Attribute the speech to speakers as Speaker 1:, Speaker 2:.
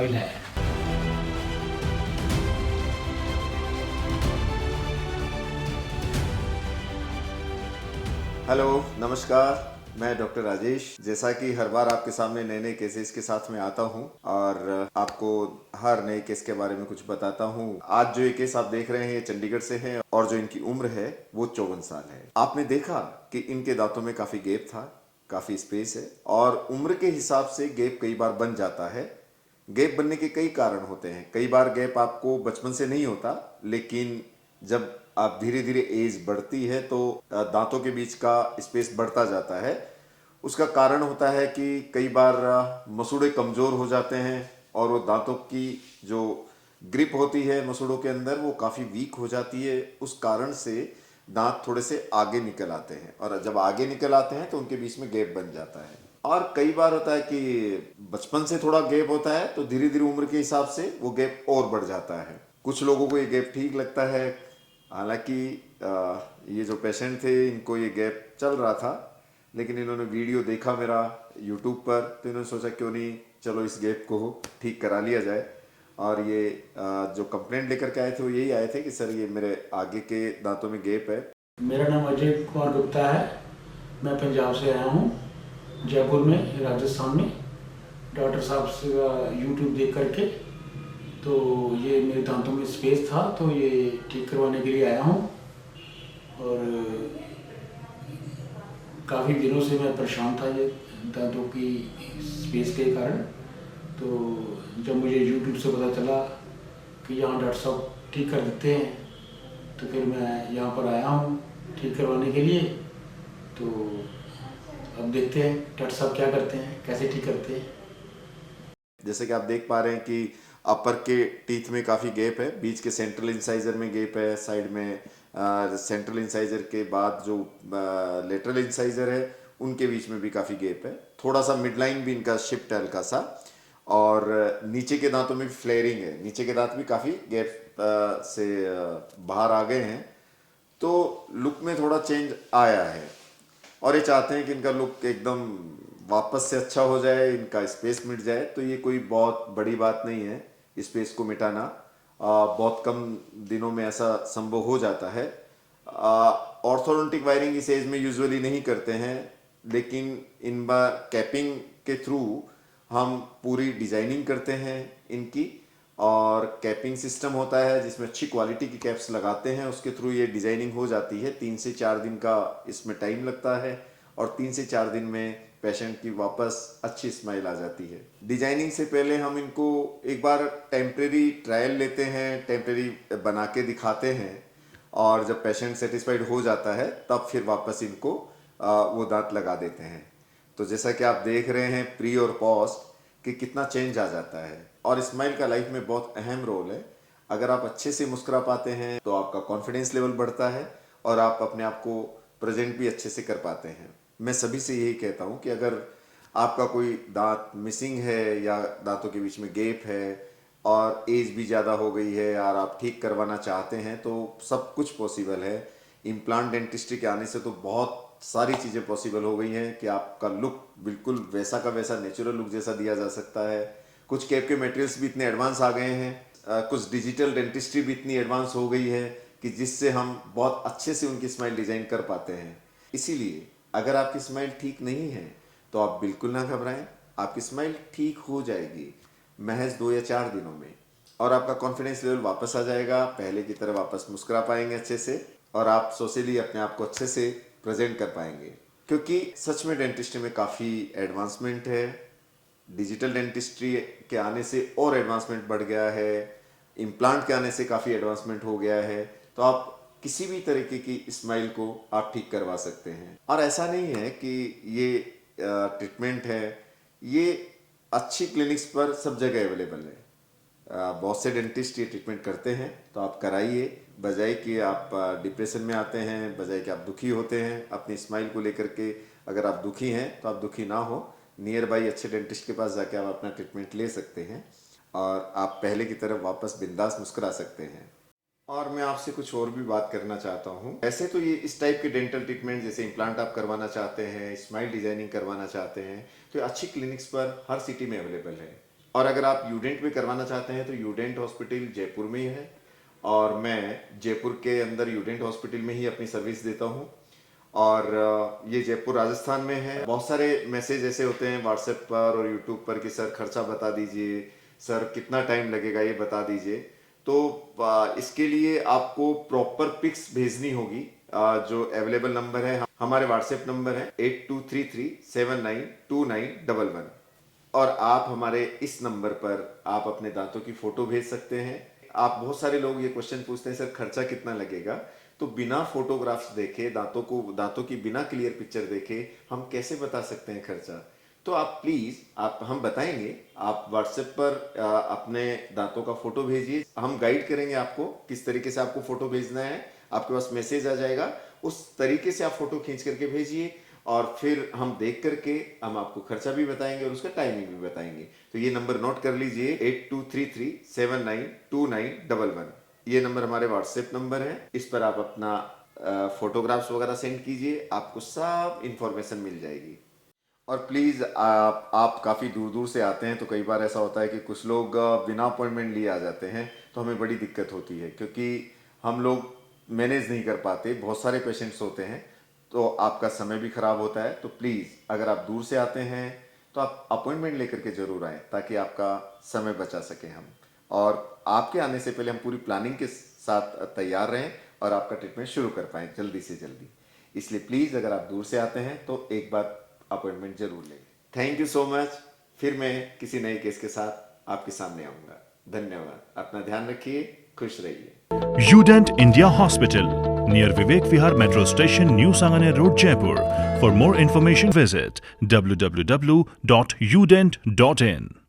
Speaker 1: Smile है।
Speaker 2: Hello, नमस्कार। मैं डॉक्टर राजेश। जैसा कि हर बार आपके सामने नए नए केसेस के साथ में आता हूं और आपको हर नए केस के बारे में कुछ बताता हूं। आज जो ये केस आप देख रहे हैं ये चंडीगढ़ से है और जो इनकी उम्र है वो 54 साल है। आपने देखा कि इनके दांतों में काफ़ी गैप था, काफ़ी स्पेस है और उम्र के हिसाब से गैप कई बार बन जाता है। गैप बनने के कई कारण होते हैं। कई बार गैप आपको बचपन से नहीं होता, लेकिन जब आप धीरे धीरे एज बढ़ती है तो दांतों के बीच का स्पेस बढ़ता जाता है। उसका कारण होता है कि कई बार मसूड़े कमज़ोर हो जाते हैं और वो दांतों की जो ग्रिप होती है मसूड़ों के अंदर वो काफ़ी वीक हो जाती है। उस कारण से दांत थोड़े से आगे निकल आते हैं और जब आगे निकल आते हैं तो उनके बीच में गैप बन जाता है। और कई बार होता है कि बचपन से थोड़ा गैप होता है तो धीरे धीरे उम्र के हिसाब से वो गैप और बढ़ जाता है। कुछ लोगों को ये गैप ठीक लगता है। हालांकि ये जो पेशेंट थे इनको ये गैप चल रहा था, लेकिन इन्होंने वीडियो देखा मेरा यूट्यूब पर तो इन्होंने सोचा क्यों नहीं चलो इस गैप को ठीक करा लिया जाए। और ये जो कंप्लेंट लेकर के आए थे वो यही आए थे कि सर ये मेरे आगे के दांतों में गैप है।
Speaker 1: मेरा नाम अजय कुमार गुप्ता है। मैं पंजाब से आया हूँ, जयपुर में, राजस्थान में। डॉक्टर साहब से यूट्यूब देख करके तो ये मेरे दांतों में स्पेस था तो ये ठीक करवाने के लिए आया हूँ। और काफ़ी दिनों से मैं परेशान था ये दांतों की स्पेस के कारण। तो जब मुझे यूट्यूब से पता चला कि यहाँ डॉक्टर साहब ठीक कर देते हैं तो फिर मैं यहाँ पर आया हूँ ठीक करवाने के लिए। तो अब देखते हैं डॉक्टर साहब क्या करते हैं, कैसे ठीक करते हैं।
Speaker 2: जैसे कि आप देख पा रहे हैं कि अपर के टीथ में काफ़ी गैप है, बीच के सेंट्रल इंसाइजर में गैप है, साइड में सेंट्रल इंसाइजर के बाद जो लेटरल इंसाइजर है उनके बीच में भी काफ़ी गैप है। थोड़ा सा मिड लाइन भी इनका शिफ्ट है हल्का सा। और नीचे के दांतों में भी फ्लेयरिंग है, नीचे के दांत भी काफ़ी गैप से बाहर आ गए हैं। तो लुक में थोड़ा चेंज आया है और ये चाहते हैं कि इनका लुक एकदम वापस से अच्छा हो जाए, इनका स्पेस मिट जाए। तो ये कोई बहुत बड़ी बात नहीं है स्पेस को मिटाना। बहुत कम दिनों में ऐसा संभव हो जाता है। ऑर्थोडोंटिक वायरिंग इस एज में यूजुअली नहीं करते हैं, लेकिन इन बार कैपिंग के थ्रू हम पूरी डिजाइनिंग करते हैं इनकी। और कैपिंग सिस्टम होता है जिसमें अच्छी क्वालिटी की कैप्स लगाते हैं, उसके थ्रू ये डिजाइनिंग हो जाती है। 3 से 4 दिन का इसमें टाइम लगता है और 3 से 4 दिन में पेशेंट की वापस अच्छी स्माइल आ जाती है। डिजाइनिंग से पहले हम इनको एक बार टेम्परेरी ट्रायल लेते हैं, टेम्परेरी बना के दिखाते हैं और जब पेशेंट सेटिस्फाइड हो जाता है तब फिर वापस इनको वो दांत लगा देते हैं। तो जैसा कि आप देख रहे हैं प्री और पोस्ट कि कितना चेंज आ जाता है। और स्माइल का लाइफ में बहुत अहम रोल है। अगर आप अच्छे से मुस्कुरा पाते हैं तो आपका कॉन्फिडेंस लेवल बढ़ता है और आप अपने आप को प्रेजेंट भी अच्छे से कर पाते हैं। मैं सभी से यही कहता हूँ कि अगर आपका कोई दांत मिसिंग है या दांतों के बीच में गैप है और एज भी ज़्यादा हो गई है और आप ठीक करवाना चाहते हैं तो सब कुछ पॉसिबल है। इम्प्लांट डेंटिस्ट्री के आने से तो बहुत सारी चीज़ें पॉसिबल हो गई हैं कि आपका लुक बिल्कुल वैसा का वैसा नेचुरल लुक जैसा दिया जा सकता है। कुछ कैप के मटेरियल्स भी इतने एडवांस आ गए हैं, कुछ डिजिटल डेंटिस्ट्री भी इतनी एडवांस हो गई है कि जिससे हम बहुत अच्छे से उनकी स्माइल डिजाइन कर पाते हैं। इसीलिए अगर आपकी स्माइल ठीक नहीं है तो आप बिल्कुल ना घबराएं, आपकी स्माइल ठीक हो जाएगी महज 2 या 4 दिनों में और आपका कॉन्फिडेंस लेवल वापस आ जाएगा, पहले की तरह वापस मुस्कुरा पाएंगे अच्छे से और आप सोशली अपने आप को अच्छे से प्रेजेंट कर पाएंगे। क्योंकि सच में डेंटिस्ट्री में काफ़ी एडवांसमेंट है। डिजिटल डेंटिस्ट्री के आने से और एडवांसमेंट बढ़ गया है, इम्प्लांट के आने से काफ़ी एडवांसमेंट हो गया है। तो आप किसी भी तरीके की स्माइल को आप ठीक करवा सकते हैं। और ऐसा नहीं है कि ये ट्रीटमेंट है, ये अच्छी क्लिनिक्स पर सब जगह अवेलेबल है। बहुत से डेंटिस्ट ये ट्रीटमेंट करते हैं तो आप कराइए। बजाय कि आप डिप्रेशन में आते हैं, बजाय कि आप दुखी होते हैं अपनी स्माइल को लेकर के, अगर आप दुखी हैं तो आप दुखी ना हो। नियर बाई अच्छे डेंटिस्ट के पास जाके आप अपना ट्रीटमेंट ले सकते हैं और आप पहले की तरह वापस बिंदास मुस्कुरा सकते हैं। और मैं आपसे कुछ और भी बात करना चाहता हूँ। ऐसे तो ये इस टाइप के डेंटल ट्रीटमेंट जैसे इम्प्लांट आप करवाना चाहते हैं, स्माइल डिजाइनिंग करवाना चाहते हैं तो ये अच्छी क्लिनिक्स पर हर सिटी में अवेलेबल है। और अगर आप यूडेंट में करवाना चाहते हैं तो यूडेंट हॉस्पिटल जयपुर में ही है, और मैं जयपुर के अंदर यूडेंट हॉस्पिटल में ही अपनी सर्विस देता हूँ। और ये जयपुर राजस्थान में है। बहुत सारे मैसेज ऐसे होते हैं व्हाट्सएप पर और यूट्यूब पर कि सर खर्चा बता दीजिए, सर कितना टाइम लगेगा ये बता दीजिए। तो इसके लिए आपको प्रॉपर पिक्स भेजनी होगी। जो अवेलेबल नंबर है, हमारे व्हाट्सएप नंबर है 8233792911, और आप हमारे इस नंबर पर आप अपने दांतों की फोटो भेज सकते हैं। आप बहुत सारे लोग ये क्वेश्चन पूछते हैं, सर खर्चा कितना लगेगा? तो बिना फोटोग्राफ्स देखे, दांतों की बिना क्लियर पिक्चर देखे हम कैसे बता सकते हैं खर्चा? तो आप प्लीज, हम बताएंगे, आप व्हाट्सएप पर अपने दांतों का फोटो भेजिए। हम गाइड करेंगे आपको किस तरीके से आपको फोटो भेजना है। आपके पास मैसेज आ जाएगा, उस तरीके से आप फोटो खींच करके भेजिए, और फिर हम देख करके हम आपको खर्चा भी बताएंगे और उसका टाइमिंग भी बताएंगे। तो ये नंबर नोट कर लीजिए 8233792911। ये नंबर हमारे व्हाट्सएप नंबर है। इस पर आप अपना फोटोग्राफ्स वगैरह सेंड कीजिए, आपको सब इंफॉर्मेशन मिल जाएगी। और प्लीज़ आप काफ़ी दूर दूर से आते हैं, तो कई बार ऐसा होता है कि कुछ लोग बिना अपॉइंटमेंट लिए आ जाते हैं, तो हमें बड़ी दिक्कत होती है क्योंकि हम लोग मैनेज नहीं कर पाते, बहुत सारे पेशेंट्स होते हैं, तो आपका समय भी खराब होता है। तो प्लीज़ अगर आप दूर से आते हैं तो आप अपॉइंटमेंट लेकर के ज़रूर आएँ, ताकि आपका समय बचा सकें हम, और आपके आने से पहले हम पूरी प्लानिंग के साथ तैयार रहें और आपका ट्रीटमेंट शुरू कर पाएँ जल्दी से जल्दी। इसलिए प्लीज़ अगर आप दूर से आते हैं तो एक बार अपॉइंटमेंट जरूर लें। Thank you so much. फिर मैं किसी नए केस के साथ आपके सामने आऊँगा। धन्यवाद। अपना ध्यान रखिए, खुश रहिए।
Speaker 3: Udent India Hospital, near Vivek Vihar Metro Station, New Sangane Road, Jaipur. For more information, visit www.udent.in.